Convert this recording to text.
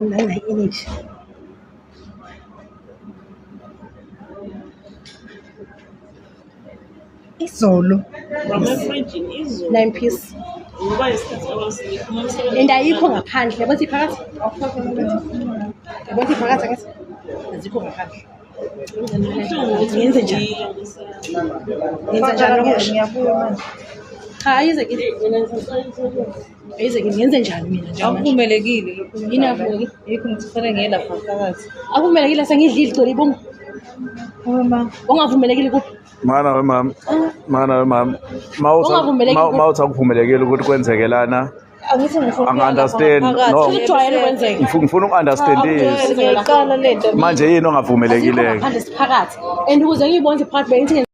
energy. Izolo 9 piece and ayikho ngaphandle yabona iphakathi yabona iphakathi ngathi azikho ngaphandle ngenze njani Ngiyabuya manje. cha ayize ngenze njani mina Akuvumelekile lokho. yini avuki Yikho ngithi kufanele ngiye lapha phakathi. akuvumelekile sengidlile igcwele ibongo Uma ongavumelekile kuphi Mana wemama, Ungavumelekile mawuthi akuvumelekile ukuthi kwenzeke lana, angithi ngifuna Angi-understand, no. kujwayele kwenzeka ngifuna uku-understand-isa Ngiyaqala lento. manje yini ongavumelekile-ke ngaphandle siphakathi and ukuze ngiyibone phakathi bengithi